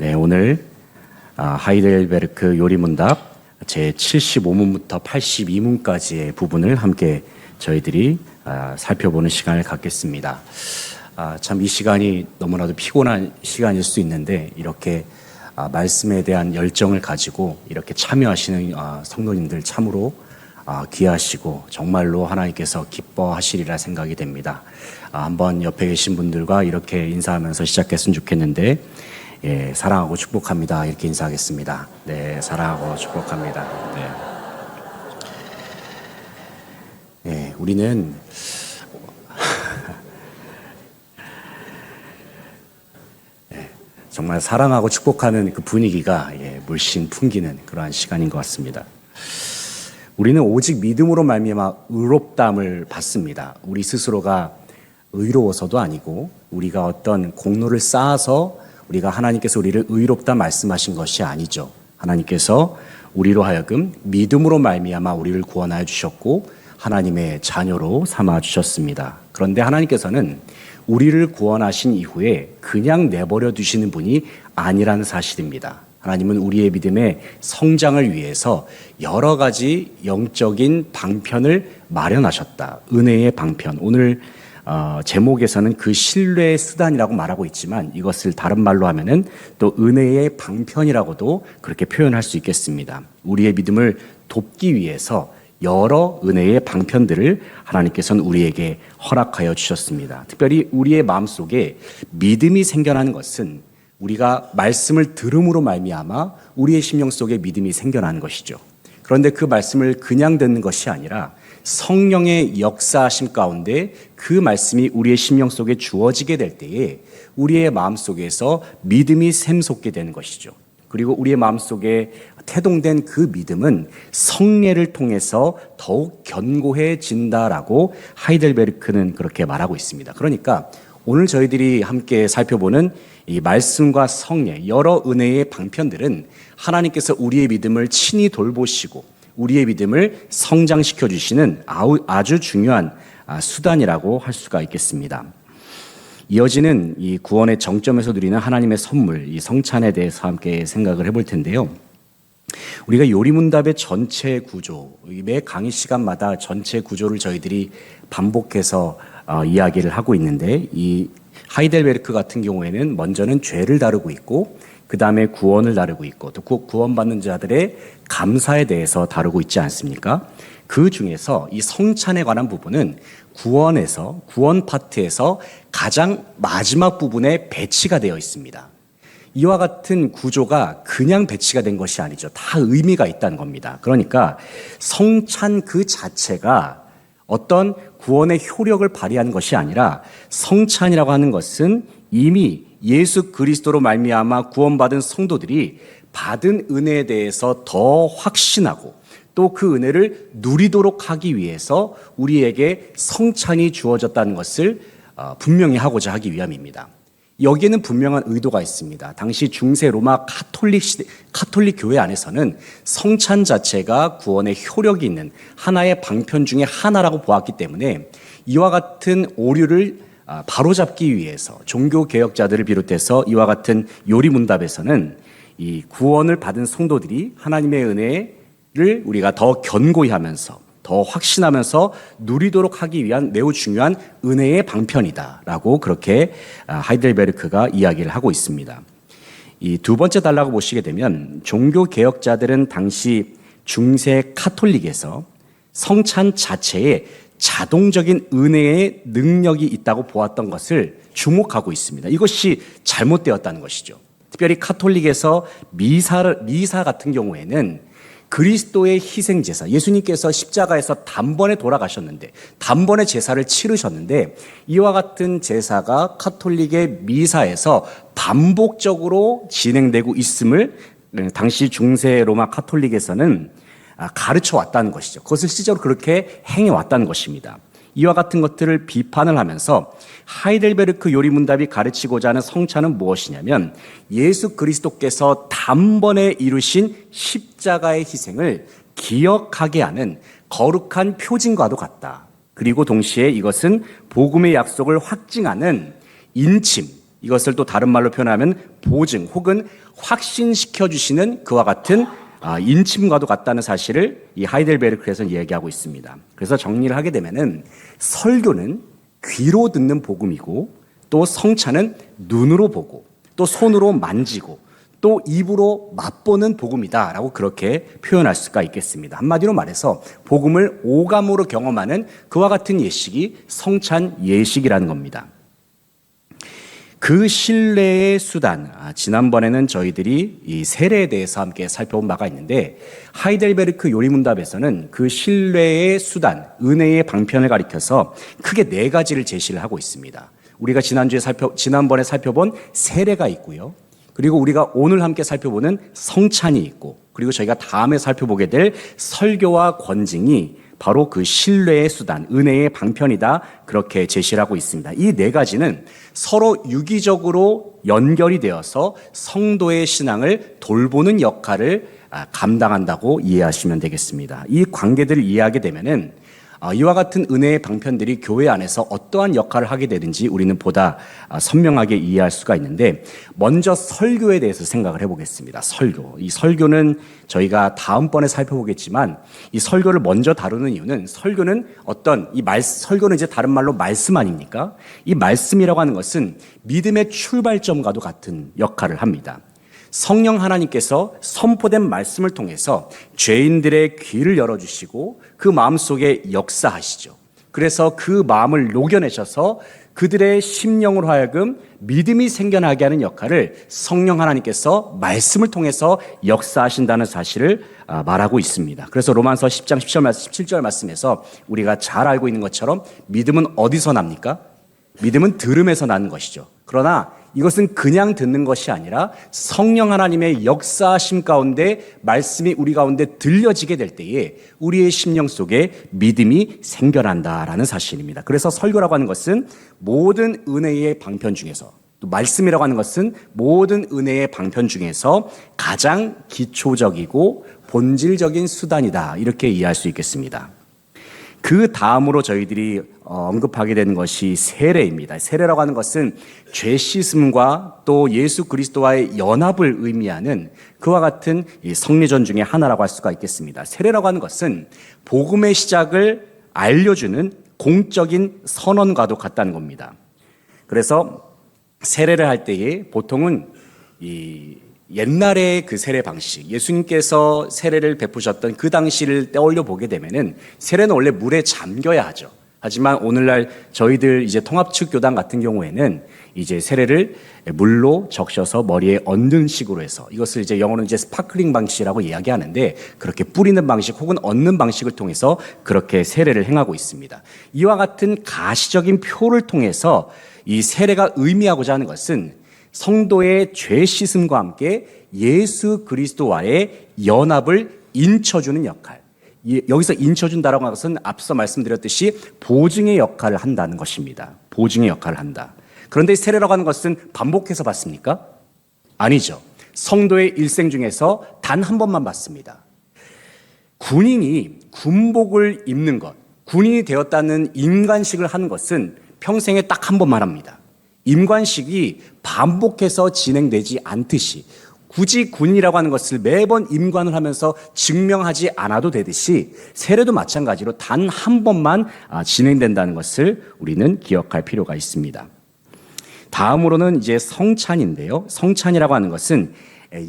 네, 오늘 하이델베르크 요리문답 제75문부터 82문까지의 부분을 함께 저희들이 살펴보는 시간을 갖겠습니다. 참 이 시간이 너무나도 피곤한 시간일 수 있는데 이렇게 말씀에 대한 열정을 가지고 이렇게 참여하시는 성도님들 참으로 귀하시고 정말로 하나님께서 기뻐하시리라 생각이 됩니다. 한번 옆에 계신 분들과 이렇게 인사하면서 시작했으면 좋겠는데, 예, 사랑하고 축복합니다. 이렇게 인사하겠습니다. 네, 사랑하고 축복합니다. 네. 네, 우리는 정말 사랑하고 축복하는 그 분위기가 물씬 풍기는 그러한 시간인 것 같습니다. 우리는 오직 믿음으로 말미암아 의롭다함을 받습니다. 우리 스스로가 의로워서도 아니고 우리가 어떤 공로를 쌓아서 우리가 하나님께서 우리를 의롭다 말씀하신 것이 아니죠. 하나님께서 우리로 하여금 믿음으로 말미암아 우리를 구원하여 주셨고 하나님의 자녀로 삼아 주셨습니다. 그런데 하나님께서는 우리를 구원하신 이후에 그냥 내버려 두시는 분이 아니라는 사실입니다. 하나님은 우리의 믿음의 성장을 위해서 여러 가지 영적인 방편을 마련하셨다. 은혜의 방편. 오늘 제목에서는 그 신뢰의 수단이라고 말하고 있지만 이것을 다른 말로 하면은 또 은혜의 방편이라고도 그렇게 표현할 수 있겠습니다. 우리의 믿음을 돕기 위해서 여러 은혜의 방편들을 하나님께서는 우리에게 허락하여 주셨습니다. 특별히 우리의 마음속에 믿음이 생겨나는 것은 우리가 말씀을 들음으로 말미암아 우리의 심령 속에 믿음이 생겨나는 것이죠. 그런데 그 말씀을 그냥 듣는 것이 아니라 성령의 역사하심 가운데 그 말씀이 우리의 심령 속에 주어지게 될 때에 우리의 마음 속에서 믿음이 샘솟게 되는 것이죠. 그리고 우리의 마음 속에 태동된 그 믿음은 성례를 통해서 더욱 견고해진다라고 하이델베르크는 그렇게 말하고 있습니다. 그러니까 오늘 저희들이 함께 살펴보는 이 말씀과 성례, 여러 은혜의 방편들은 하나님께서 우리의 믿음을 친히 돌보시고 우리의 믿음을 성장시켜 주시는 아주 중요한 수단이라고 할 수가 있겠습니다. 이어지는 이 구원의 정점에서 누리는 하나님의 선물, 이 성찬에 대해서 함께 생각을 해볼 텐데요. 우리가 요리문답의 전체 구조, 매 강의 시간마다 전체 구조를 저희들이 반복해서 이야기를 하고 있는데 이 하이델베르크 같은 경우에는 먼저는 죄를 다루고 있고 그 다음에 구원을 다루고 있고 또 구원받는 자들의 감사에 대해서 다루고 있지 않습니까? 그 중에서 이 성찬에 관한 부분은 구원 파트에서 가장 마지막 부분에 배치가 되어 있습니다. 이와 같은 구조가 그냥 배치가 된 것이 아니죠. 다 의미가 있다는 겁니다. 그러니까 성찬 그 자체가 어떤 구원의 효력을 발휘하는 것이 아니라 성찬이라고 하는 것은 이미 예수 그리스도로 말미암아 구원받은 성도들이 받은 은혜에 대해서 더 확신하고 또 그 은혜를 누리도록 하기 위해서 우리에게 성찬이 주어졌다는 것을 분명히 하고자 하기 위함입니다. 여기에는 분명한 의도가 있습니다. 당시 중세 로마 카톨릭 교회 안에서는 성찬 자체가 구원의 효력이 있는 하나의 방편 중에 하나라고 보았기 때문에 이와 같은 오류를 바로잡기 위해서 종교 개혁자들을 비롯해서 이와 같은 요리문답에서는 이 구원을 받은 성도들이 하나님의 은혜를 우리가 더 견고히 하면서 더 확신하면서 누리도록 하기 위한 매우 중요한 은혜의 방편이다라고 그렇게 하이델베르크가 이야기를 하고 있습니다. 이 두 번째 단락을 보시게 되면 종교 개혁자들은 당시 중세 카톨릭에서 성찬 자체에 자동적인 은혜의 능력이 있다고 보았던 것을 주목하고 있습니다. 이것이 잘못되었다는 것이죠. 특별히 카톨릭에서 미사 같은 경우에는 그리스도의 희생제사, 예수님께서 십자가에서 단번에 돌아가셨는데 단번에 제사를 치르셨는데 이와 같은 제사가 카톨릭의 미사에서 반복적으로 진행되고 있음을 당시 중세 로마 카톨릭에서는 가르쳐 왔다는 것이죠. 그것을 실제로 그렇게 행해 왔다는 것입니다. 이와 같은 것들을 비판을 하면서 하이델베르크 요리문답이 가르치고자 하는 성찬은 무엇이냐면 예수 그리스도께서 단번에 이루신 십자가의 희생을 기억하게 하는 거룩한 표징과도 같다. 그리고 동시에 이것은 복음의 약속을 확증하는 인침, 이것을 또 다른 말로 표현하면 보증 혹은 확신시켜 주시는 그와 같은 인침과도 같다는 사실을 이 하이델베르크에서는 이야기하고 있습니다. 그래서 정리를 하게 되면은 설교는 귀로 듣는 복음이고, 또 성찬은 눈으로 보고, 또 손으로 만지고, 또 입으로 맛보는 복음이다라고 그렇게 표현할 수가 있겠습니다. 한마디로 말해서 복음을 오감으로 경험하는 그와 같은 예식이 성찬 예식이라는 겁니다. 그 신뢰의 수단, 지난번에는 저희들이 이 세례에 대해서 함께 살펴본 바가 있는데, 하이델베르크 요리문답에서는 그 신뢰의 수단, 은혜의 방편을 가리켜서 크게 4가지를 제시를 하고 있습니다. 우리가 지난번에 살펴본 세례가 있고요. 그리고 우리가 오늘 함께 살펴보는 성찬이 있고, 그리고 저희가 다음에 살펴보게 될 설교와 권징이 바로 그 신뢰의 수단, 은혜의 방편이다, 그렇게 제시를 하고 있습니다. 이 4가지는 서로 유기적으로 연결이 되어서 성도의 신앙을 돌보는 역할을 감당한다고 이해하시면 되겠습니다. 이 관계들을 이해하게 되면은 이와 같은 은혜의 방편들이 교회 안에서 어떠한 역할을 하게 되는지 우리는 보다 선명하게 이해할 수가 있는데, 먼저 설교에 대해서 생각을 해보겠습니다. 설교. 이 설교는 저희가 다음번에 살펴보겠지만, 이 설교를 먼저 다루는 이유는, 설교는 설교는 이제 다른 말로 말씀 아닙니까? 이 말씀이라고 하는 것은 믿음의 출발점과도 같은 역할을 합니다. 성령 하나님께서 선포된 말씀을 통해서 죄인들의 귀를 열어주시고 그 마음속에 역사하시죠. 그래서 그 마음을 녹여내셔서 그들의 심령으로 하여금 믿음이 생겨나게 하는 역할을 성령 하나님께서 말씀을 통해서 역사하신다는 사실을 말하고 있습니다. 그래서 로마서 10장 17절 말씀에서 우리가 잘 알고 있는 것처럼 믿음은 어디서 납니까? 믿음은 들음에서 나는 것이죠. 그러나 이것은 그냥 듣는 것이 아니라 성령 하나님의 역사하심 가운데 말씀이 우리 가운데 들려지게 될 때에 우리의 심령 속에 믿음이 생겨난다라는 사실입니다. 그래서 설교라고 하는 것은 모든 은혜의 방편 중에서, 또 말씀이라고 하는 것은 모든 은혜의 방편 중에서 가장 기초적이고 본질적인 수단이다, 이렇게 이해할 수 있겠습니다. 그 다음으로 저희들이 언급하게 되는 것이 세례입니다. 세례라고 하는 것은 죄 씻음과 또 예수 그리스도와의 연합을 의미하는 그와 같은 성례전 중에 하나라고 할 수가 있겠습니다. 세례라고 하는 것은 복음의 시작을 알려주는 공적인 선언과도 같다는 겁니다. 그래서 세례를 할 때에 보통은 옛날의 그 세례 방식, 예수님께서 세례를 베푸셨던 그 당시를 떠올려 보게 되면은 세례는 원래 물에 잠겨야 하죠. 하지만 오늘날 저희들 이제 통합측 교단 같은 경우에는 이제 세례를 물로 적셔서 머리에 얹는 식으로 해서, 이것을 이제 영어로는 이제 스파클링 방식이라고 이야기하는데, 그렇게 뿌리는 방식 혹은 얹는 방식을 통해서 그렇게 세례를 행하고 있습니다. 이와 같은 가시적인 표를 통해서 이 세례가 의미하고자 하는 것은 성도의 죄 씻음과 함께 예수 그리스도와의 연합을 인쳐주는 역할. 여기서 인쳐준다라고 하는 것은 앞서 말씀드렸듯이 보증의 역할을 한다는 것입니다. 보증의 역할을 한다. 그런데 세례라고 하는 것은 반복해서 받습니까? 아니죠. 성도의 일생 중에서 단 한 번만 받습니다. 군인이 군복을 입는 것, 군인이 되었다는 임관식을 하는 것은 평생에 딱 한 번만 합니다. 임관식이 반복해서 진행되지 않듯이, 굳이 군인이라고 하는 것을 매번 임관을 하면서 증명하지 않아도 되듯이 세례도 마찬가지로 단 한 번만 진행된다는 것을 우리는 기억할 필요가 있습니다. 다음으로는 이제 성찬인데요. 성찬이라고 하는 것은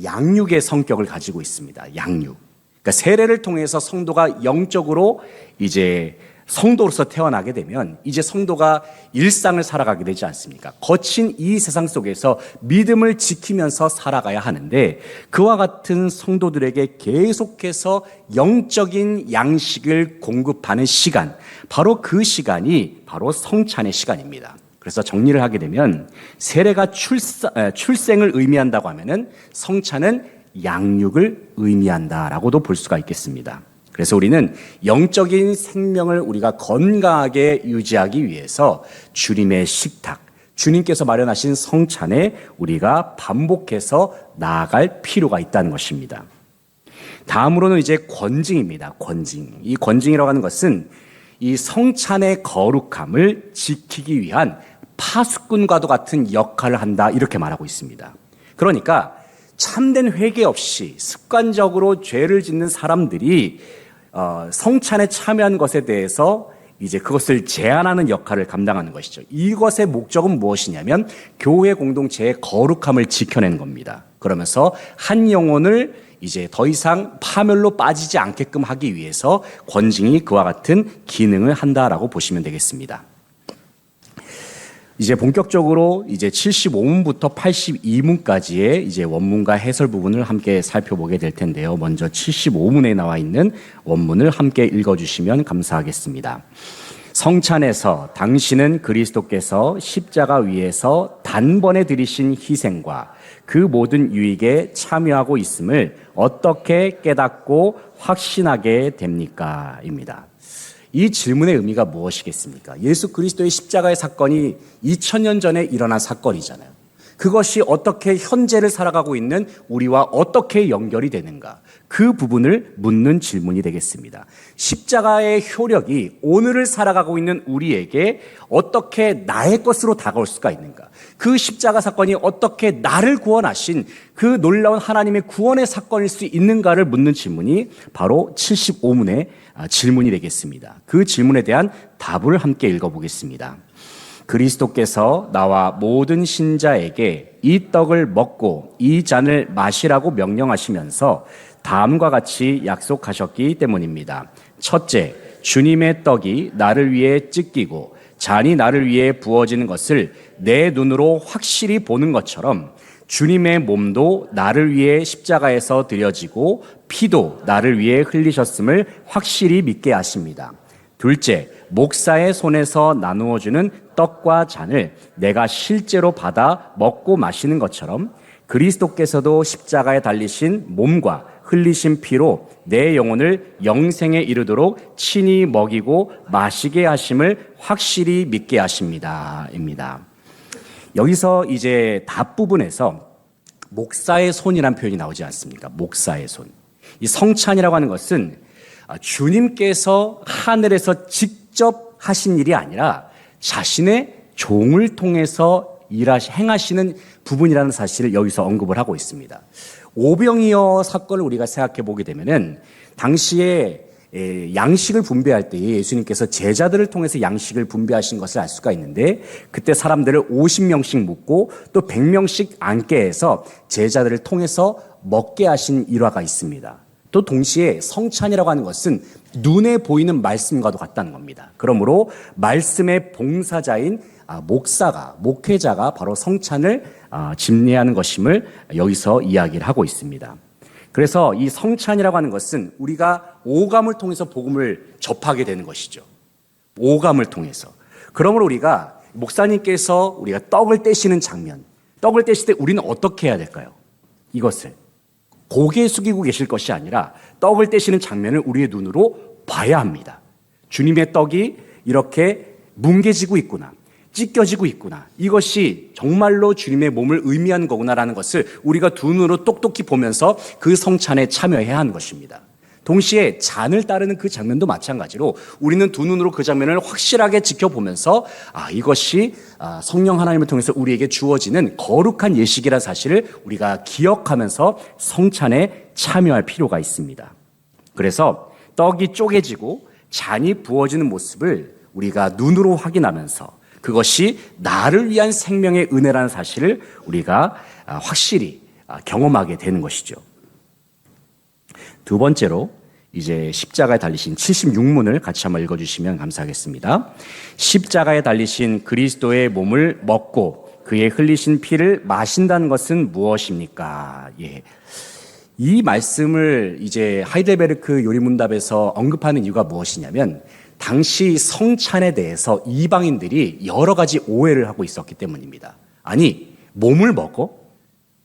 양육의 성격을 가지고 있습니다. 양육. 그러니까 세례를 통해서 성도가 영적으로 이제 성도로서 태어나게 되면 이제 성도가 일상을 살아가게 되지 않습니까? 거친 이 세상 속에서 믿음을 지키면서 살아가야 하는데, 그와 같은 성도들에게 계속해서 영적인 양식을 공급하는 시간, 바로 그 시간이 바로 성찬의 시간입니다. 그래서 정리를 하게 되면 세례가 출생을 의미한다고 하면은 성찬은 양육을 의미한다라고도 볼 수가 있겠습니다. 그래서 우리는 영적인 생명을 우리가 건강하게 유지하기 위해서 주님의 식탁, 주님께서 마련하신 성찬에 우리가 반복해서 나아갈 필요가 있다는 것입니다. 다음으로는 이제 권징입니다. 권징. 이 권징이라고 하는 것은 이 성찬의 거룩함을 지키기 위한 파수꾼과도 같은 역할을 한다, 이렇게 말하고 있습니다. 그러니까 참된 회개 없이 습관적으로 죄를 짓는 사람들이 성찬에 참여한 것에 대해서 이제 그것을 제한하는 역할을 감당하는 것이죠. 이것의 목적은 무엇이냐면 교회 공동체의 거룩함을 지켜내는 겁니다. 그러면서 한 영혼을 이제 더 이상 파멸로 빠지지 않게끔 하기 위해서 권징이 그와 같은 기능을 한다라고 보시면 되겠습니다. 이제 본격적으로 이제 75문부터 82문까지의 이제 원문과 해설 부분을 함께 살펴보게 될 텐데요. 먼저 75문에 나와 있는 원문을 함께 읽어주시면 감사하겠습니다. 성찬에서 당신은 그리스도께서 십자가 위에서 단번에 드리신 희생과 그 모든 유익에 참여하고 있음을 어떻게 깨닫고 확신하게 됩니까? 입니다. 이 질문의 의미가 무엇이겠습니까? 예수 그리스도의 십자가의 사건이 2000년 전에 일어난 사건이잖아요. 그것이 어떻게 현재를 살아가고 있는 우리와 어떻게 연결이 되는가? 그 부분을 묻는 질문이 되겠습니다. 십자가의 효력이 오늘을 살아가고 있는 우리에게 어떻게 나의 것으로 다가올 수가 있는가? 그 십자가 사건이 어떻게 나를 구원하신 그 놀라운 하나님의 구원의 사건일 수 있는가를 묻는 질문이 바로 75문의 질문이 되겠습니다. 그 질문에 대한 답을 함께 읽어보겠습니다. 그리스도께서 나와 모든 신자에게 이 떡을 먹고 이 잔을 마시라고 명령하시면서 다음과 같이 약속하셨기 때문입니다. 첫째, 주님의 떡이 나를 위해 찢기고 잔이 나를 위해 부어지는 것을 내 눈으로 확실히 보는 것처럼 주님의 몸도 나를 위해 십자가에서 드려지고 피도 나를 위해 흘리셨음을 확실히 믿게 하십니다. 둘째, 목사의 손에서 나누어주는 떡과 잔을 내가 실제로 받아 먹고 마시는 것처럼 그리스도께서도 십자가에 달리신 몸과 흘리신 피로 내 영혼을 영생에 이르도록 친히 먹이고 마시게 하심을 확실히 믿게 하십니다. 입니다. 여기서 이제 답 부분에서 목사의 손이라는 표현이 나오지 않습니까? 목사의 손. 이 성찬이라고 하는 것은 주님께서 하늘에서 직접 하신 일이 아니라 자신의 종을 통해서 행하시는 부분이라는 사실을 여기서 언급을 하고 있습니다. 오병이어 사건을 우리가 생각해 보게 되면은 당시에 양식을 분배할 때 예수님께서 제자들을 통해서 양식을 분배하신 것을 알 수가 있는데 그때 사람들을 50명씩 묻고 또 100명씩 앉게 해서 제자들을 통해서 먹게 하신 일화가 있습니다. 또 동시에 성찬이라고 하는 것은 눈에 보이는 말씀과도 같다는 겁니다. 그러므로 말씀의 봉사자인 목회자가 바로 성찬을 집례하는 것임을 여기서 이야기를 하고 있습니다. 그래서 이 성찬이라고 하는 것은 우리가 오감을 통해서 복음을 접하게 되는 것이죠. 오감을 통해서. 그러므로 우리가 목사님께서 우리가 떡을 떼시는 장면, 떡을 떼실 때 우리는 어떻게 해야 될까요? 이것을 고개 숙이고 계실 것이 아니라 떡을 떼시는 장면을 우리의 눈으로 봐야 합니다. 주님의 떡이 이렇게 뭉개지고 있구나, 찢겨지고 있구나, 이것이 정말로 주님의 몸을 의미하는 거구나라는 것을 우리가 두 눈으로 똑똑히 보면서 그 성찬에 참여해야 하는 것입니다. 동시에 잔을 따르는 그 장면도 마찬가지로 우리는 두 눈으로 그 장면을 확실하게 지켜보면서 이것이 성령 하나님을 통해서 우리에게 주어지는 거룩한 예식이라는 사실을 우리가 기억하면서 성찬에 참여할 필요가 있습니다. 그래서 떡이 쪼개지고 잔이 부어지는 모습을 우리가 눈으로 확인하면서 그것이 나를 위한 생명의 은혜라는 사실을 우리가 확실히 경험하게 되는 것이죠. 두 번째로 이제 십자가에 달리신 76문을 같이 한번 읽어주시면 감사하겠습니다. 십자가에 달리신 그리스도의 몸을 먹고 그의 흘리신 피를 마신다는 것은 무엇입니까? 이 말씀을 이제 하이델베르크 요리문답에서 언급하는 이유가 무엇이냐면 당시 성찬에 대해서 이방인들이 여러 가지 오해를 하고 있었기 때문입니다. 아니, 몸을 먹어?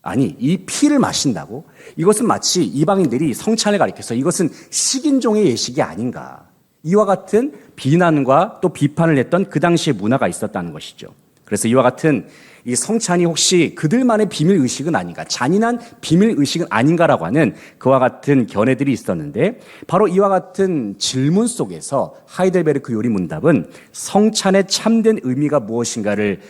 아니, 이 피를 마신다고? 이것은 마치 이방인들이 성찬을 가리켜서 이것은 식인종의 예식이 아닌가. 이와 같은 비난과 또 비판을 했던 그 당시의 문화가 있었다는 것이죠. 그래서 이와 같은 이 성찬이 혹시 그들만의 비밀 의식은 아닌가, 잔인한 비밀 의식은 아닌가라고 하는 그와 같은 견해들이 있었는데, 바로 이와 같은 질문 속에서 하이델베르크 요리문답은 성찬의 참된 의미가 무엇인가를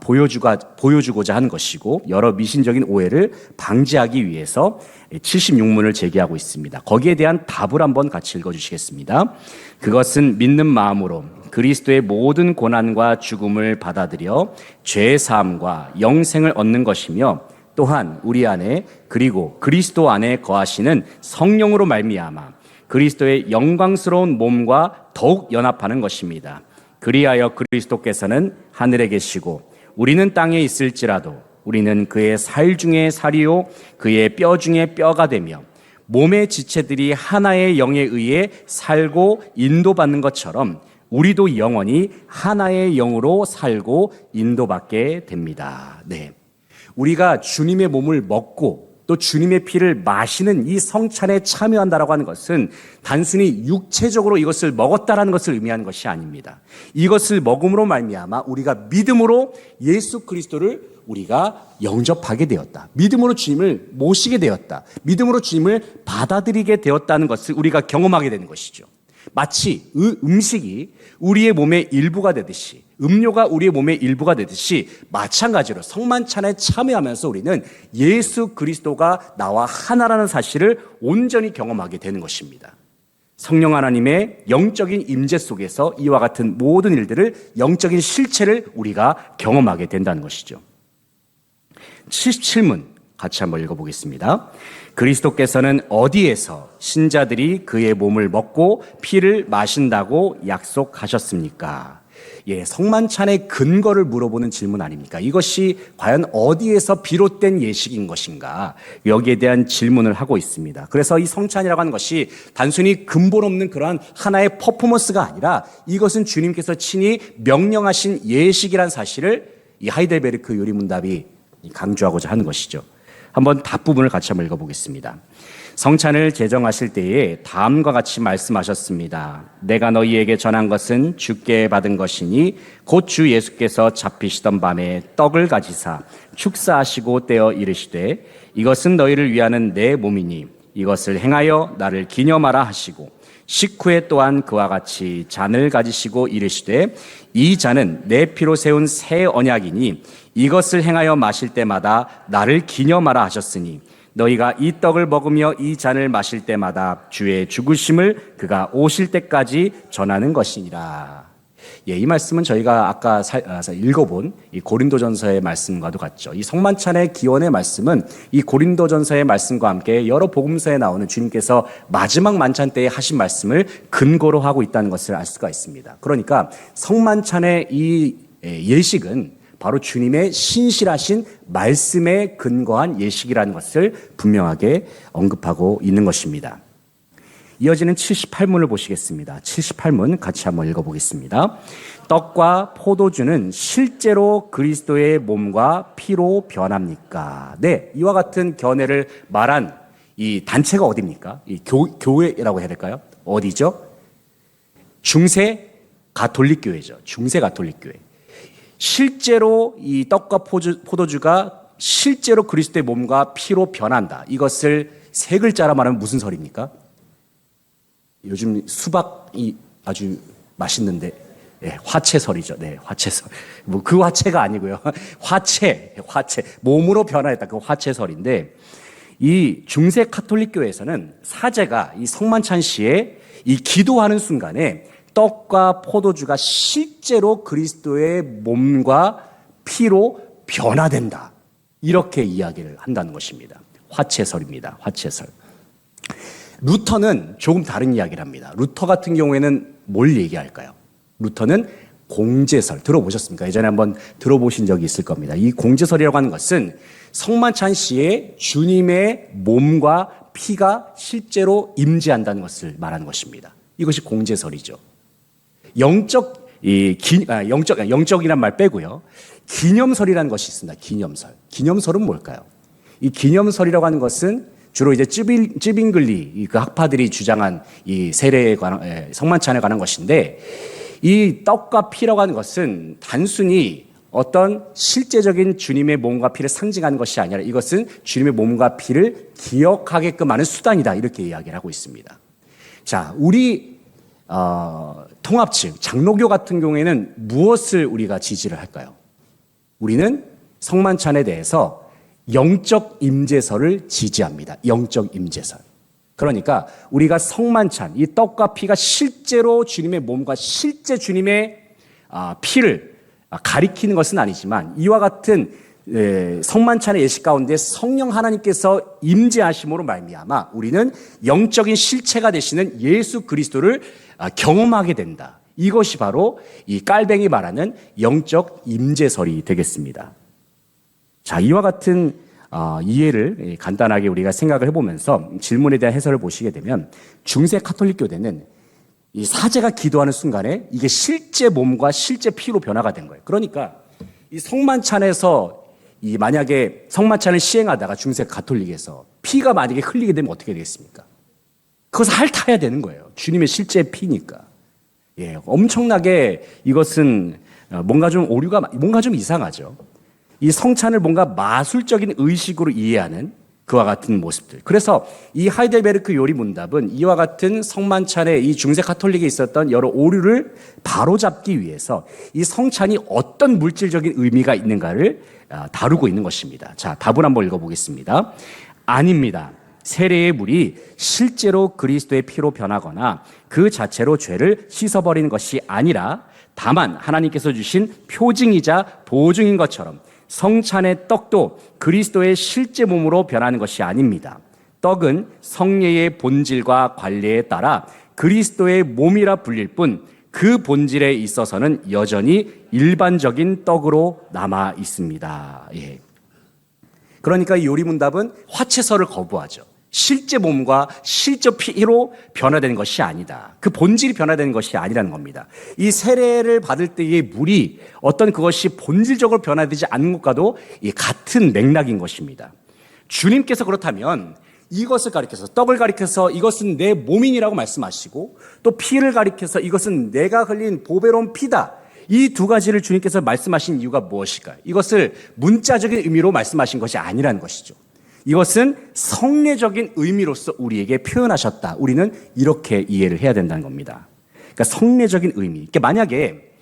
보여주고자 한 것이고, 여러 미신적인 오해를 방지하기 위해서 76문을 제기하고 있습니다. 거기에 대한 답을 한번 같이 읽어주시겠습니다. 그것은 믿는 마음으로 그리스도의 모든 고난과 죽음을 받아들여 죄 사함과 영생을 얻는 것이며, 또한 우리 안에 그리고 그리스도 안에 거하시는 성령으로 말미암아 그리스도의 영광스러운 몸과 더욱 연합하는 것입니다. 그리하여 그리스도께서는 하늘에 계시고 우리는 땅에 있을지라도 우리는 그의 살 중에 살이요 그의 뼈 중에 뼈가 되며 몸의 지체들이 하나의 영에 의해 살고 인도받는 것처럼 우리도 영원히 하나의 영으로 살고 인도받게 됩니다. 네. 우리가 주님의 몸을 먹고 또 주님의 피를 마시는 이 성찬에 참여한다라고 하는 것은 단순히 육체적으로 이것을 먹었다라는 것을 의미하는 것이 아닙니다. 이것을 먹음으로 말미암아 우리가 믿음으로 예수 그리스도를 우리가 영접하게 되었다. 믿음으로 주님을 모시게 되었다. 믿음으로 주님을 받아들이게 되었다는 것을 우리가 경험하게 되는 것이죠. 마치 음식이 우리의 몸의 일부가 되듯이, 음료가 우리의 몸의 일부가 되듯이 마찬가지로 성만찬에 참여하면서 우리는 예수 그리스도가 나와 하나라는 사실을 온전히 경험하게 되는 것입니다. 성령 하나님의 영적인 임재 속에서 이와 같은 모든 일들을, 영적인 실체를 우리가 경험하게 된다는 것이죠. 77문 같이 한번 읽어보겠습니다. 그리스도께서는 어디에서 신자들이 그의 몸을 먹고 피를 마신다고 약속하셨습니까? 성만찬의 근거를 물어보는 질문 아닙니까? 이것이 과연 어디에서 비롯된 예식인 것인가? 여기에 대한 질문을 하고 있습니다. 그래서 이 성찬이라고 하는 것이 단순히 근본 없는 그러한 하나의 퍼포먼스가 아니라 이것은 주님께서 친히 명령하신 예식이란 사실을 이 하이델베르크 요리문답이 강조하고자 하는 것이죠. 한번 답 부분을 같이 한번 읽어보겠습니다. 성찬을 제정하실 때에 다음과 같이 말씀하셨습니다. 내가 너희에게 전한 것은 주께 받은 것이니 곧 주 예수께서 잡히시던 밤에 떡을 가지사 축사하시고 떼어 이르시되 이것은 너희를 위하는 내 몸이니 이것을 행하여 나를 기념하라 하시고 식후에 또한 그와 같이 잔을 가지시고 이르시되 이 잔은 내 피로 세운 새 언약이니 이것을 행하여 마실 때마다 나를 기념하라 하셨으니 너희가 이 떡을 먹으며 이 잔을 마실 때마다 주의 죽으심을 그가 오실 때까지 전하는 것이니라. 이 말씀은 저희가 아까 읽어본 이 고린도전서의 말씀과도 같죠. 이 성만찬의 기원의 말씀은 이 고린도전서의 말씀과 함께 여러 복음서에 나오는 주님께서 마지막 만찬 때에 하신 말씀을 근거로 하고 있다는 것을 알 수가 있습니다. 그러니까 성만찬의 이 예식은 바로 주님의 신실하신 말씀에 근거한 예식이라는 것을 분명하게 언급하고 있는 것입니다. 이어지는 78문을 보시겠습니다. 78문 같이 한번 읽어보겠습니다. 떡과 포도주는 실제로 그리스도의 몸과 피로 변합니까? 네, 이와 같은 견해를 말한 이 단체가 어디입니까? 이 교회라고 해야 될까요? 어디죠? 중세 가톨릭 교회죠. 중세 가톨릭 교회. 실제로 이 떡과 포도주가 실제로 그리스도의 몸과 피로 변한다. 이것을 세 글자로 말하면 무슨 설입니까? 요즘 수박이 아주 맛있는데, 화채설이죠. 네, 화채설. 그 화채가 아니고요. 화채. 몸으로 변화했다. 그 화채설인데, 이 중세 카톨릭 교회에서는 사제가 이 성만찬 시에 이 기도하는 순간에 떡과 포도주가 실제로 그리스도의 몸과 피로 변화된다. 이렇게 이야기를 한다는 것입니다. 화채설입니다. 화채설. 루터는 조금 다른 이야기를 합니다. 루터 같은 경우에는 뭘 얘기할까요? 루터는 공제설. 들어보셨습니까? 예전에 한번 들어보신 적이 있을 겁니다. 이 공제설이라고 하는 것은 성만찬 시에 주님의 몸과 피가 실제로 임재한다는 것을 말하는 것입니다. 이것이 공제설이죠. 영적이란 말 빼고요. 기념설이라는 것이 있습니다. 기념설. 기념설은 뭘까요? 이 기념설이라고 하는 것은 주로 이제 쯔빙글리 그 학파들이 주장한 이 세례에 관한 성만찬에 관한 것인데, 이 떡과 피라고 하는 것은 단순히 어떤 실제적인 주님의 몸과 피를 상징하는 것이 아니라 이것은 주님의 몸과 피를 기억하게끔 하는 수단이다. 이렇게 이야기를 하고 있습니다. 자, 우리 통합 측 장로교 같은 경우에는 무엇을 우리가 지지를 할까요? 우리는 성만찬에 대해서 영적 임재설을 지지합니다. 영적 임재설. 그러니까 우리가 성만찬, 이 떡과 피가 실제로 주님의 몸과 실제 주님의 피를 가리키는 것은 아니지만 이와 같은 성만찬의 예식 가운데 성령 하나님께서 임재하심으로 말미암아 우리는 영적인 실체가 되시는 예수 그리스도를 경험하게 된다. 이것이 바로 이 깔뱅이 말하는 영적 임재설이 되겠습니다. 자, 이와 같은 이해를 간단하게 우리가 생각을 해보면서 질문에 대한 해설을 보시게 되면 중세 카톨릭 교대는 이 사제가 기도하는 순간에 이게 실제 몸과 실제 피로 변화가 된 거예요. 그러니까 이 성만찬에서 만약에 성만찬을 시행하다가 중세 가톨릭에서 피가 만약에 흘리게 되면 어떻게 되겠습니까? 그것을 핥아야 되는 거예요. 주님의 실제 피니까. 예, 엄청나게 이것은 뭔가 좀 오류가, 뭔가 좀 이상하죠. 이 성찬을 뭔가 마술적인 의식으로 이해하는 그와 같은 모습들. 그래서 이 하이델베르크 요리 문답은 이와 같은 성만찬의 이 중세 카톨릭에 있었던 여러 오류를 바로잡기 위해서 이 성찬이 어떤 물질적인 의미가 있는가를 다루고 있는 것입니다. 자, 답을 한번 읽어보겠습니다. 아닙니다. 세례의 물이 실제로 그리스도의 피로 변하거나 그 자체로 죄를 씻어버리는 것이 아니라 다만 하나님께서 주신 표징이자 보증인 것처럼 성찬의 떡도 그리스도의 실제 몸으로 변하는 것이 아닙니다. 떡은 성례의 본질과 관례에 따라 그리스도의 몸이라 불릴 뿐 그 본질에 있어서는 여전히 일반적인 떡으로 남아 있습니다. 예. 그러니까 이 요리문답은 화채설을 거부하죠. 실제 몸과 실제 피로 변화되는 것이 아니다. 그 본질이 변화되는 것이 아니라는 겁니다. 이 세례를 받을 때의 물이 어떤 그것이 본질적으로 변화되지 않는 것과도 같은 맥락인 것입니다. 주님께서 그렇다면 이것을 가리켜서 떡을 가리켜서 이것은 내 몸이라고 말씀하시고 또 피를 가리켜서 이것은 내가 흘린 보배로운 피다. 이 두 가지를 주님께서 말씀하신 이유가 무엇일까요? 이것을 문자적인 의미로 말씀하신 것이 아니라는 것이죠. 이것은 성례적인 의미로서 우리에게 표현하셨다. 우리는 이렇게 이해를 해야 된다는 겁니다. 그러니까 성례적인 의미. 그러니까 만약에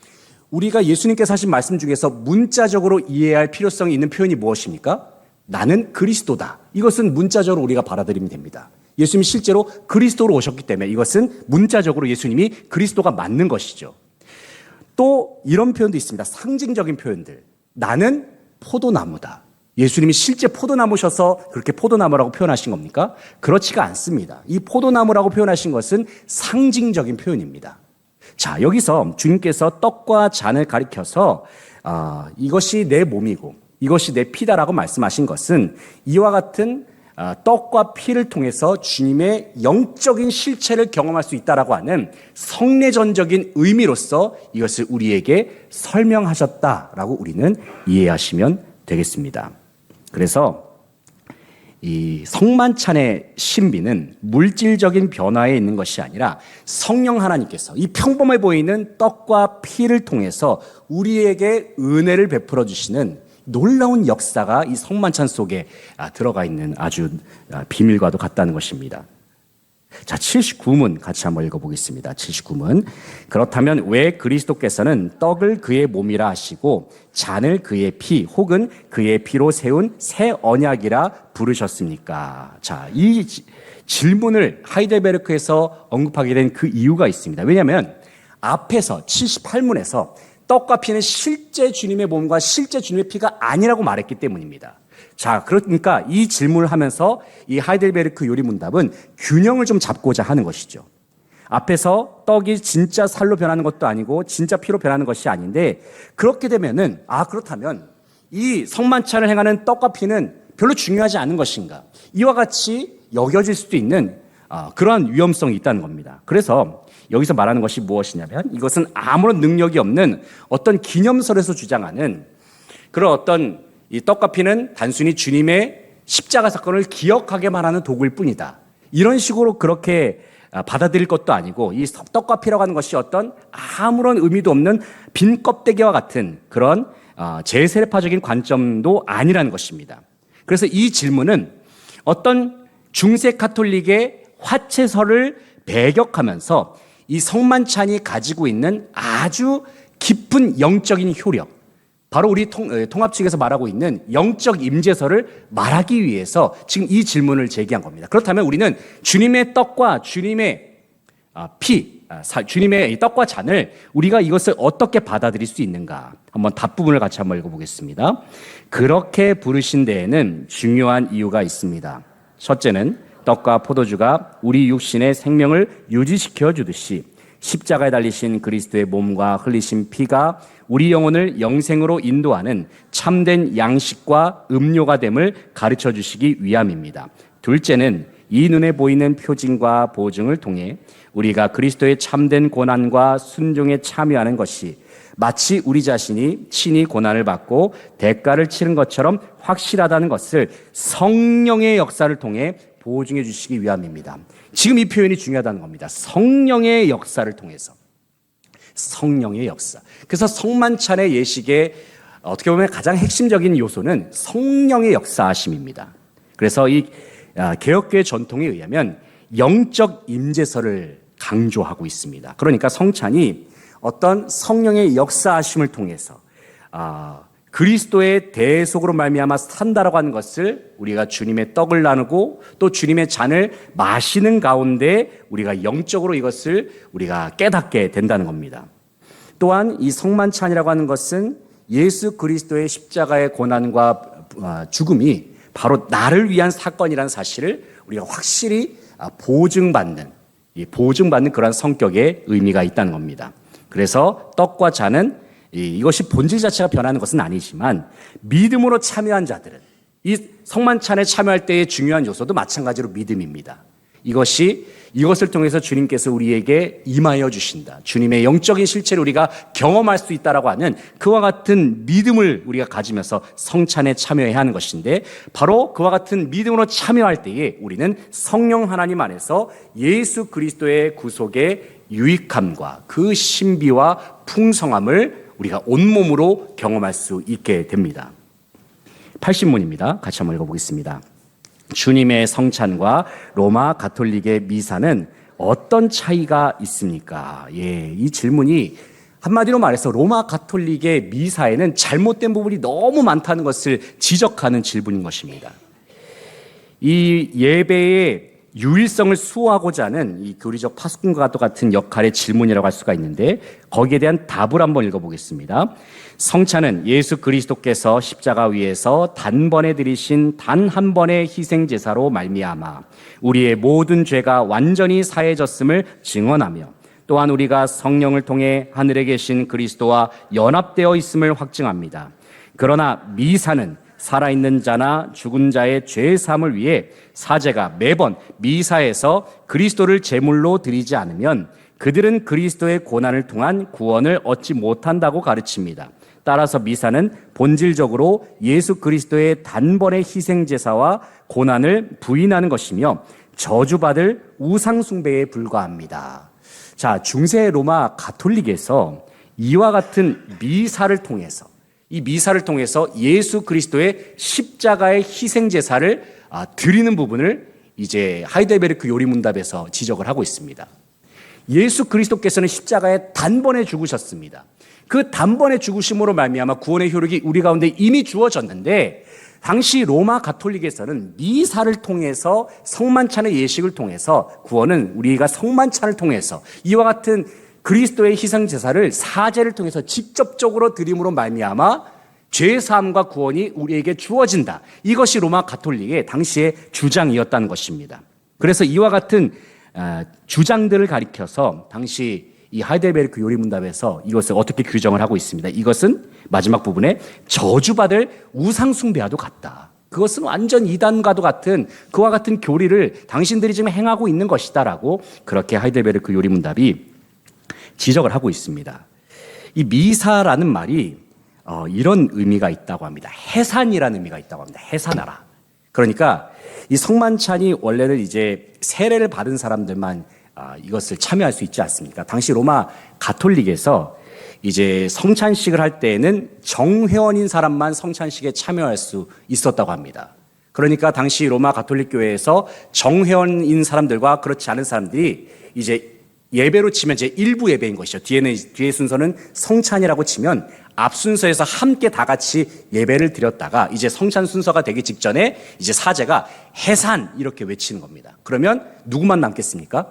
우리가 예수님께서 하신 말씀 중에서 문자적으로 이해해야 할 필요성이 있는 표현이 무엇입니까? 나는 그리스도다. 이것은 문자적으로 우리가 받아들이면 됩니다. 예수님이 실제로 그리스도로 오셨기 때문에 이것은 문자적으로 예수님이 그리스도가 맞는 것이죠. 또 이런 표현도 있습니다. 상징적인 표현들. 나는 포도나무다. 예수님이 실제 포도나무셔서 그렇게 포도나무라고 표현하신 겁니까? 그렇지가 않습니다. 이 포도나무라고 표현하신 것은 상징적인 표현입니다. 자, 여기서 주님께서 떡과 잔을 가리켜서 이것이 내 몸이고 이것이 내 피다라고 말씀하신 것은 이와 같은 떡과 피를 통해서 주님의 영적인 실체를 경험할 수 있다라고 하는 성례전적인 의미로서 이것을 우리에게 설명하셨다라고 우리는 이해하시면 되겠습니다. 그래서 이 성만찬의 신비는 물질적인 변화에 있는 것이 아니라 성령 하나님께서 이 평범해 보이는 떡과 피를 통해서 우리에게 은혜를 베풀어 주시는 놀라운 역사가 이 성만찬 속에 들어가 있는 아주 비밀과도 같다는 것입니다. 자, 79문 같이 한번 읽어보겠습니다. 79문. 그렇다면 왜 그리스도께서는 떡을 그의 몸이라 하시고 잔을 그의 피 혹은 그의 피로 세운 새 언약이라 부르셨습니까? 자, 이 질문을 하이델베르크에서 언급하게 된 그 이유가 있습니다. 왜냐하면 앞에서 78문에서 떡과 피는 실제 주님의 몸과 실제 주님의 피가 아니라고 말했기 때문입니다. 자, 그러니까 이 질문을 하면서 이 하이델베르크 요리문답은 균형을 좀 잡고자 하는 것이죠. 앞에서 떡이 진짜 살로 변하는 것도 아니고 진짜 피로 변하는 것이 아닌데 그렇게 되면은 그렇다면 이 성만찬을 행하는 떡과 피는 별로 중요하지 않은 것인가? 이와 같이 여겨질 수도 있는 그러한 위험성이 있다는 겁니다. 그래서 여기서 말하는 것이 무엇이냐면 이것은 아무런 능력이 없는 어떤 기념설에서 주장하는 그런 어떤 이 떡과 피는 단순히 주님의 십자가 사건을 기억하게만 하는 도구일 뿐이다. 이런 식으로 그렇게 받아들일 것도 아니고 이 떡과 피라고 하는 것이 어떤 아무런 의미도 없는 빈 껍데기와 같은 그런 제세례파적인 관점도 아니라는 것입니다. 그래서 이 질문은 어떤 중세 카톨릭의 화채설을 배격하면서 이 성만찬이 가지고 있는 아주 깊은 영적인 효력, 바로 우리 통합 측에서 말하고 있는 영적 임재설을 말하기 위해서 지금 이 질문을 제기한 겁니다. 그렇다면 우리는 주님의 떡과 주님의 주님의 이 떡과 잔을 우리가 이것을 어떻게 받아들일 수 있는가? 한번 답부분을 같이 한번 읽어보겠습니다. 그렇게 부르신 데에는 중요한 이유가 있습니다. 첫째는 떡과 포도주가 우리 육신의 생명을 유지시켜 주듯이 십자가에 달리신 그리스도의 몸과 흘리신 피가 우리 영혼을 영생으로 인도하는 참된 양식과 음료가 됨을 가르쳐 주시기 위함입니다. 둘째는 이 눈에 보이는 표징과 보증을 통해 우리가 그리스도의 참된 고난과 순종에 참여하는 것이 마치 우리 자신이 친히 고난을 받고 대가를 치른 것처럼 확실하다는 것을 성령의 역사를 통해 보증해 주시기 위함입니다. 지금 이 표현이 중요하다는 겁니다. 성령의 역사를 통해서. 성령의 역사. 그래서 성만찬의 예식의 어떻게 보면 가장 핵심적인 요소는 성령의 역사하심입니다. 그래서 이 개혁교회 전통에 의하면 영적 임재설을 강조하고 있습니다. 그러니까 성찬이 어떤 성령의 역사하심을 통해서 그리스도의 대속으로 말미암아 산다라고 하는 것을 우리가 주님의 떡을 나누고 또 주님의 잔을 마시는 가운데 우리가 영적으로 이것을 우리가 깨닫게 된다는 겁니다. 또한 이 성만찬이라고 하는 것은 예수 그리스도의 십자가의 고난과 죽음이 바로 나를 위한 사건이라는 사실을 우리가 확실히 보증받는 그러한 성격의 의미가 있다는 겁니다. 그래서 떡과 잔은 이것이 본질 자체가 변하는 것은 아니지만 믿음으로 참여한 자들은 이 성만찬에 참여할 때의 중요한 요소도 마찬가지로 믿음입니다. 이것을 통해서 주님께서 우리에게 임하여 주신다. 주님의 영적인 실체를 우리가 경험할 수 있다라고 하는 그와 같은 믿음을 우리가 가지면서 성찬에 참여해야 하는 것인데 바로 그와 같은 믿음으로 참여할 때에 우리는 성령 하나님 안에서 예수 그리스도의 구속의 유익함과 그 신비와 풍성함을 우리가 온몸으로 경험할 수 있게 됩니다. 80문입니다. 같이 한번 읽어보겠습니다. 주님의 성찬과 로마 가톨릭의 미사는 어떤 차이가 있습니까? 이 질문이 한마디로 말해서 로마 가톨릭의 미사에는 잘못된 부분이 너무 많다는 것을 지적하는 질문인 것입니다. 이 예배의 유일성을 수호하고자 하는 이 교리적 파수꾼과 같은 역할의 질문이라고 할 수가 있는데 거기에 대한 답을 한번 읽어보겠습니다. 성찬은 예수 그리스도께서 십자가 위에서 단번에 드리신 단 한 번의 희생제사로 말미암아 우리의 모든 죄가 완전히 사해졌음을 증언하며 또한 우리가 성령을 통해 하늘에 계신 그리스도와 연합되어 있음을 확증합니다. 그러나 미사는 살아있는 자나 죽은 자의 죄 사함을 위해 사제가 매번 미사에서 그리스도를 제물로 드리지 않으면 그들은 그리스도의 고난을 통한 구원을 얻지 못한다고 가르칩니다. 따라서 미사는 본질적으로 예수 그리스도의 단번의 희생제사와 고난을 부인하는 것이며 저주받을 우상숭배에 불과합니다. 자, 중세 로마 가톨릭에서 이와 같은 미사를 통해서 이 미사를 통해서 예수 그리스도의 십자가의 희생제사를 드리는 부분을 이제 하이델베르크 요리문답에서 지적을 하고 있습니다. 예수 그리스도께서는 십자가에 단번에 죽으셨습니다. 그 단번에 죽으심으로 말미암아 구원의 효력이 우리 가운데 이미 주어졌는데 당시 로마 가톨릭에서는 미사를 통해서 성만찬의 예식을 통해서 구원은 우리가 성만찬을 통해서 이와 같은 그리스도의 희생제사를 사제를 통해서 직접적으로 드림으로 말미암아 죄사함과 구원이 우리에게 주어진다. 이것이 로마 가톨릭의 당시의 주장이었다는 것입니다. 그래서 이와 같은 주장들을 가리켜서 당시 이 하이델베르크 요리문답에서 이것을 어떻게 규정을 하고 있습니다. 이것은 마지막 부분에 저주받을 우상숭배와도 같다. 그것은 완전 이단과도 같은 그와 같은 교리를 당신들이 지금 행하고 있는 것이다라고 그렇게 하이델베르크 요리문답이 지적을 하고 있습니다. 이 미사라는 말이 이런 의미가 있다고 합니다. 해산이라는 의미가 있다고 합니다. 해산하라. 그러니까 이 성만찬이 원래는 이제 세례를 받은 사람들만 이것을 참여할 수 있지 않습니까? 당시 로마 가톨릭에서 이제 성찬식을 할 때에는 정회원인 사람만 성찬식에 참여할 수 있었다고 합니다. 그러니까 당시 로마 가톨릭 교회에서 정회원인 사람들과 그렇지 않은 사람들이 이제 예배로 치면 이제 일부 예배인 것이죠. 뒤에 순서는 성찬이라고 치면 앞 순서에서 함께 다 같이 예배를 드렸다가 이제 성찬 순서가 되기 직전에 이제 사제가 해산 이렇게 외치는 겁니다. 그러면 누구만 남겠습니까?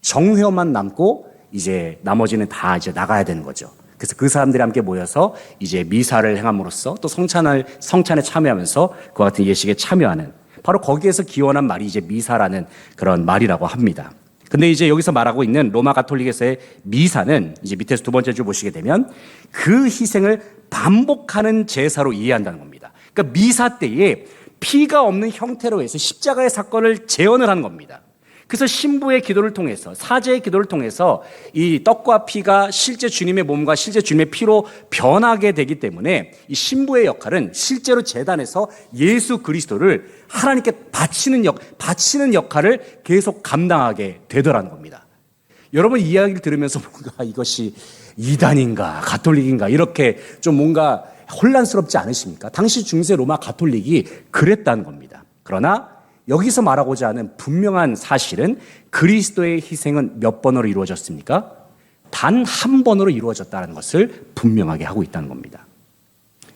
정회원만 남고 이제 나머지는 다 이제 나가야 되는 거죠. 그래서 그 사람들이 함께 모여서 이제 미사를 행함으로써 또 성찬에 참여하면서 그와 같은 예식에 참여하는 바로 거기에서 기원한 말이 이제 미사라는 그런 말이라고 합니다. 근데 이제 여기서 말하고 있는 로마 가톨릭에서의 미사는 이제 밑에서 두 번째 줄 보시게 되면 그 희생을 반복하는 제사로 이해한다는 겁니다. 그러니까 미사 때에 피가 없는 형태로 해서 십자가의 사건을 재현을 하는 겁니다. 그래서 신부의 기도를 통해서 사제의 기도를 통해서 이 떡과 피가 실제 주님의 몸과 실제 주님의 피로 변하게 되기 때문에 이 신부의 역할은 실제로 제단에서 예수 그리스도를 하나님께 바치는 역할을 계속 감당하게 되더라는 겁니다. 여러분 이 이야기를 들으면서 뭔가 이것이 이단인가 가톨릭인가 이렇게 좀 뭔가 혼란스럽지 않으십니까? 당시 중세 로마 가톨릭이 그랬다는 겁니다. 그러나 여기서 말하고자 하는 분명한 사실은 그리스도의 희생은 몇 번으로 이루어졌습니까? 단 한 번으로 이루어졌다는 것을 분명하게 하고 있다는 겁니다.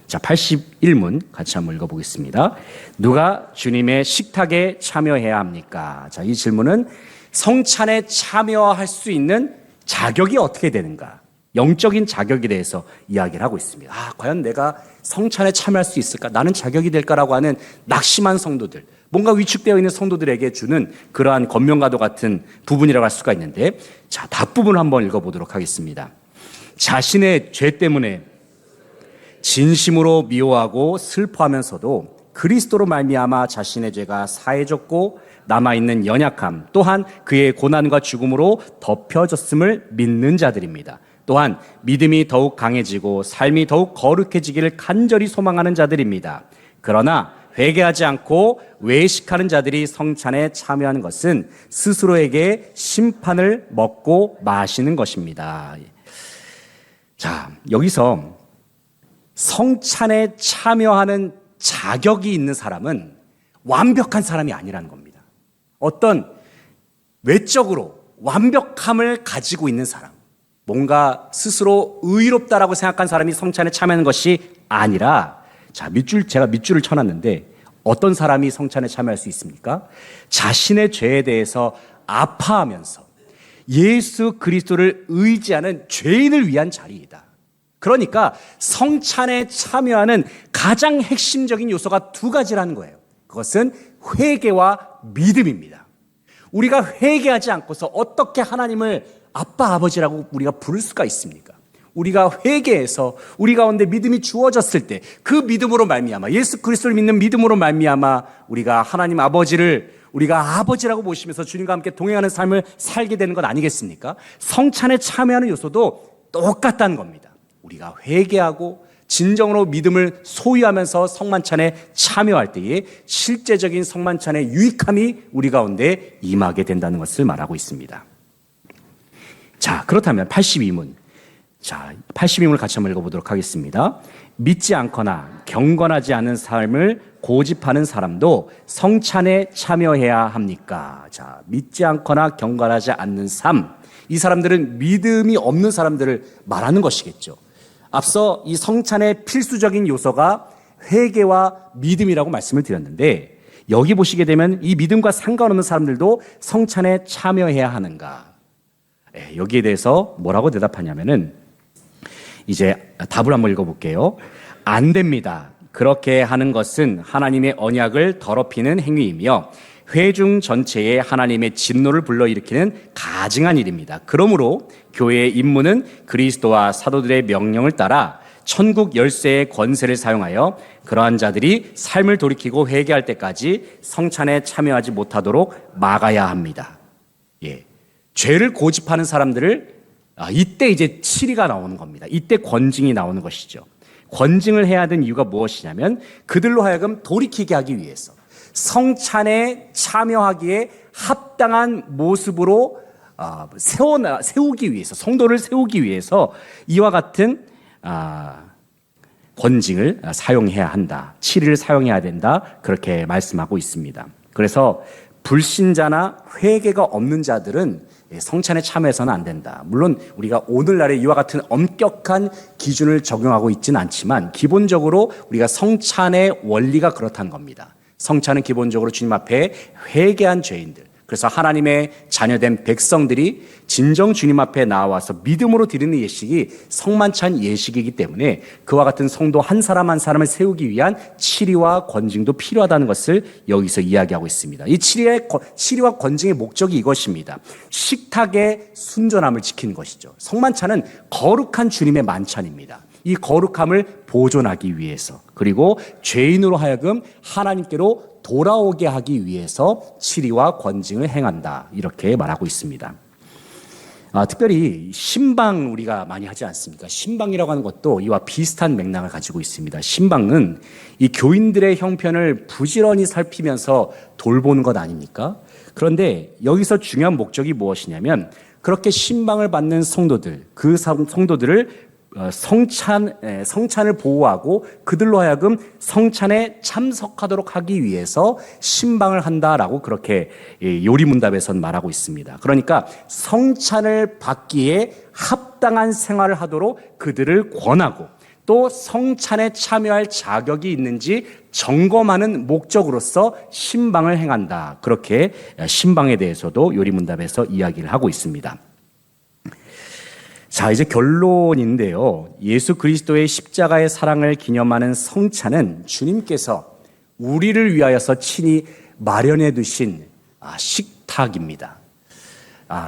자, 81문 같이 한번 읽어보겠습니다. 누가 주님의 식탁에 참여해야 합니까? 자, 이 질문은 성찬에 참여할 수 있는 자격이 어떻게 되는가? 영적인 자격에 대해서 이야기를 하고 있습니다. 과연 내가 성찬에 참여할 수 있을까? 나는 자격이 될까라고 하는 낙심한 성도들, 뭔가 위축되어 있는 성도들에게 주는 그러한 권면과도 같은 부분이라고 할 수가 있는데, 자, 답부분을 한번 읽어보도록 하겠습니다. 자신의 죄 때문에 진심으로 미워하고 슬퍼하면서도 그리스도로 말미암아 자신의 죄가 사해졌고 남아있는 연약함 또한 그의 고난과 죽음으로 덮여졌음을 믿는 자들입니다. 또한 믿음이 더욱 강해지고 삶이 더욱 거룩해지기를 간절히 소망하는 자들입니다. 그러나 회개하지 않고 외식하는 자들이 성찬에 참여하는 것은 스스로에게 심판을 먹고 마시는 것입니다. 자, 여기서 성찬에 참여하는 자격이 있는 사람은 완벽한 사람이 아니라는 겁니다. 어떤 외적으로 완벽함을 가지고 있는 사람, 뭔가 스스로 의롭다라고 생각한 사람이 성찬에 참여하는 것이 아니라, 자, 제가 밑줄을 쳐놨는데 어떤 사람이 성찬에 참여할 수 있습니까? 자신의 죄에 대해서 아파하면서 예수 그리스도를 의지하는 죄인을 위한 자리이다. 그러니까 성찬에 참여하는 가장 핵심적인 요소가 두 가지라는 거예요. 그것은 회개와 믿음입니다. 우리가 회개하지 않고서 어떻게 하나님을 아빠, 아버지라고 우리가 부를 수가 있습니까? 우리가 회개해서 우리 가운데 믿음이 주어졌을 때 그 믿음으로 말미암아 예수 그리스도를 믿는 믿음으로 말미암아 우리가 하나님 아버지를 우리가 아버지라고 모시면서 주님과 함께 동행하는 삶을 살게 되는 것 아니겠습니까? 성찬에 참여하는 요소도 똑같다는 겁니다. 우리가 회개하고 진정으로 믿음을 소유하면서 성만찬에 참여할 때에 실제적인 성만찬의 유익함이 우리 가운데 임하게 된다는 것을 말하고 있습니다. 자, 그렇다면 82문. 자, 82문을 같이 한번 읽어보도록 하겠습니다. 믿지 않거나 경건하지 않은 삶을 고집하는 사람도 성찬에 참여해야 합니까? 자, 믿지 않거나 경건하지 않는 삶. 이 사람들은 믿음이 없는 사람들을 말하는 것이겠죠. 앞서 이 성찬의 필수적인 요소가 회개와 믿음이라고 말씀을 드렸는데, 여기 보시게 되면 이 믿음과 상관없는 사람들도 성찬에 참여해야 하는가? 여기에 대해서 뭐라고 대답하냐면은 이제 답을 한번 읽어볼게요. 안 됩니다. 그렇게 하는 것은 하나님의 언약을 더럽히는 행위이며 회중 전체에 하나님의 진노를 불러일으키는 가증한 일입니다. 그러므로 교회의 임무는 그리스도와 사도들의 명령을 따라 천국 열쇠의 권세를 사용하여 그러한 자들이 삶을 돌이키고 회개할 때까지 성찬에 참여하지 못하도록 막아야 합니다. 예. 죄를 고집하는 사람들을 이때 이제 치리가 나오는 겁니다. 이때 권징이 나오는 것이죠. 권징을 해야 하는 이유가 무엇이냐면 그들로 하여금 돌이키게 하기 위해서 성찬에 참여하기에 합당한 모습으로 세우기 위해서, 성도를 세우기 위해서 이와 같은 권징을 사용해야 한다. 치리를 사용해야 된다. 그렇게 말씀하고 있습니다. 그래서 불신자나 회개가 없는 자들은 성찬에 참여해서는 안 된다. 물론 우리가 오늘날에 이와 같은 엄격한 기준을 적용하고 있지는 않지만 기본적으로 우리가 성찬의 원리가 그렇다는 겁니다. 성찬은 기본적으로 주님 앞에 회개한 죄인들, 그래서 하나님의 자녀된 백성들이 진정 주님 앞에 나와서 믿음으로 드리는 예식이 성만찬 예식이기 때문에 그와 같은 성도 한 사람 한 사람을 세우기 위한 치리와 권징도 필요하다는 것을 여기서 이야기하고 있습니다. 이 치리와 권징의 목적이 이것입니다. 식탁의 순전함을 지키는 것이죠. 성만찬은 거룩한 주님의 만찬입니다. 이 거룩함을 보존하기 위해서, 그리고 죄인으로 하여금 하나님께로 돌아오게 하기 위해서 치리와 권징을 행한다, 이렇게 말하고 있습니다. 특별히 신방 우리가 많이 하지 않습니까? 신방이라고 하는 것도 이와 비슷한 맥락을 가지고 있습니다. 신방은 이 교인들의 형편을 부지런히 살피면서 돌보는 것 아닙니까? 그런데 여기서 중요한 목적이 무엇이냐면 그렇게 신방을 받는 성도들, 그 성도들을 성찬을 보호하고 그들로 하여금 성찬에 참석하도록 하기 위해서 신방을 한다라고 그렇게 요리문답에선 말하고 있습니다. 그러니까 성찬을 받기에 합당한 생활을 하도록 그들을 권하고 또 성찬에 참여할 자격이 있는지 점검하는 목적으로서 신방을 행한다. 그렇게 신방에 대해서도 요리문답에서 이야기를 하고 있습니다. 자, 이제 결론인데요. 예수 그리스도의 십자가의 사랑을 기념하는 성찬은 주님께서 우리를 위하여서 친히 마련해 두신 식탁입니다.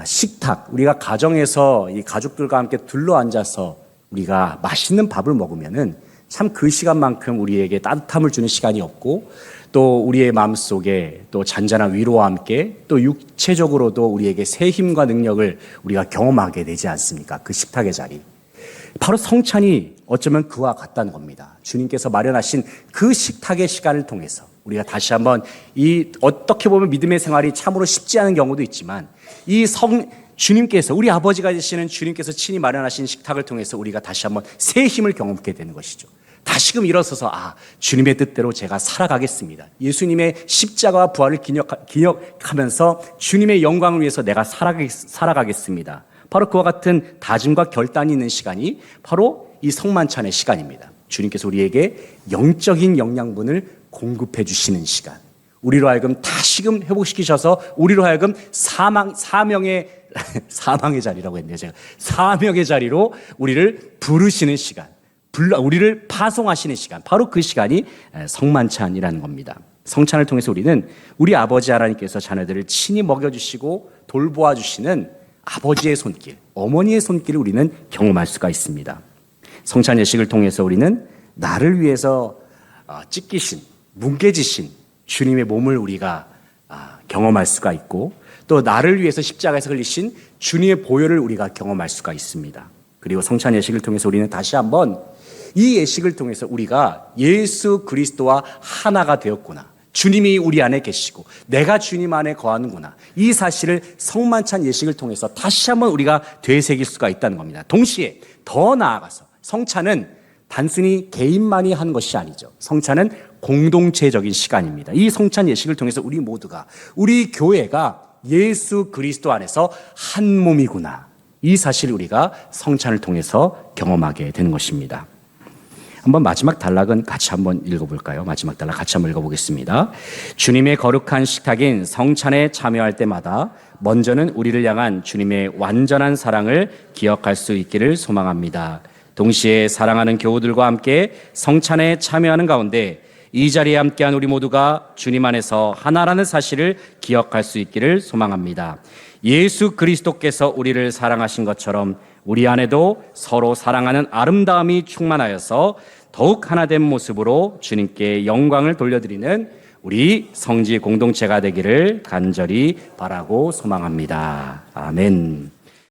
식탁. 우리가 가정에서 이 가족들과 함께 둘러앉아서 우리가 맛있는 밥을 먹으면은 참 그 시간만큼 우리에게 따뜻함을 주는 시간이 없고 또 우리의 마음속에 또 잔잔한 위로와 함께 또 육체적으로도 우리에게 새 힘과 능력을 우리가 경험하게 되지 않습니까? 그 식탁의 자리. 바로 성찬이 어쩌면 그와 같다는 겁니다. 주님께서 마련하신 그 식탁의 시간을 통해서 우리가 다시 한번 어떻게 보면 믿음의 생활이 참으로 쉽지 않은 경우도 있지만 주님께서, 우리 아버지가 되시는 주님께서 친히 마련하신 식탁을 통해서 우리가 다시 한번 새 힘을 경험하게 되는 것이죠. 다시금 일어서서 주님의 뜻대로 제가 살아가겠습니다. 예수님의 십자가와 부활을 기억하면서 주님의 영광을 위해서 내가 살아가겠습니다. 바로 그와 같은 다짐과 결단이 있는 시간이 바로 이 성만찬의 시간입니다. 주님께서 우리에게 영적인 영양분을 공급해 주시는 시간, 우리로 하여금 다시금 회복시키셔서 우리로 하여금 사명의 자리라고 했네요. 제가 사명의 자리로 우리를 부르시는 시간, 우리를 파송하시는 시간, 바로 그 시간이 성만찬이라는 겁니다. 성찬을 통해서 우리는 우리 아버지 하나님께서 자녀들을 친히 먹여주시고 돌보아 주시는 아버지의 손길, 어머니의 손길을 우리는 경험할 수가 있습니다. 성찬 예식을 통해서 우리는 나를 위해서 찢기신, 뭉개지신 주님의 몸을 우리가 경험할 수가 있고 또 나를 위해서 십자가에서 흘리신 주님의 보혈을 우리가 경험할 수가 있습니다. 그리고 성찬 예식을 통해서 우리는 다시 한번 이 예식을 통해서 우리가 예수 그리스도와 하나가 되었구나, 주님이 우리 안에 계시고 내가 주님 안에 거하는구나, 이 사실을 성만찬 예식을 통해서 다시 한번 우리가 되새길 수가 있다는 겁니다. 동시에 더 나아가서 성찬은 단순히 개인만이 하는 것이 아니죠. 성찬은 공동체적인 시간입니다. 이 성찬 예식을 통해서 우리 모두가, 우리 교회가 예수 그리스도 안에서 한 몸이구나, 이 사실을 우리가 성찬을 통해서 경험하게 되는 것입니다. 한번 마지막 단락은 같이 한번 읽어볼까요? 마지막 단락 같이 한번 읽어보겠습니다. 주님의 거룩한 식탁인 성찬에 참여할 때마다 먼저는 우리를 향한 주님의 완전한 사랑을 기억할 수 있기를 소망합니다. 동시에 사랑하는 교우들과 함께 성찬에 참여하는 가운데 이 자리에 함께한 우리 모두가 주님 안에서 하나라는 사실을 기억할 수 있기를 소망합니다. 예수 그리스도께서 우리를 사랑하신 것처럼 우리 안에도 서로 사랑하는 아름다움이 충만하여서 더욱 하나된 모습으로 주님께 영광을 돌려드리는 우리 성지 공동체가 되기를 간절히 바라고 소망합니다. 아멘.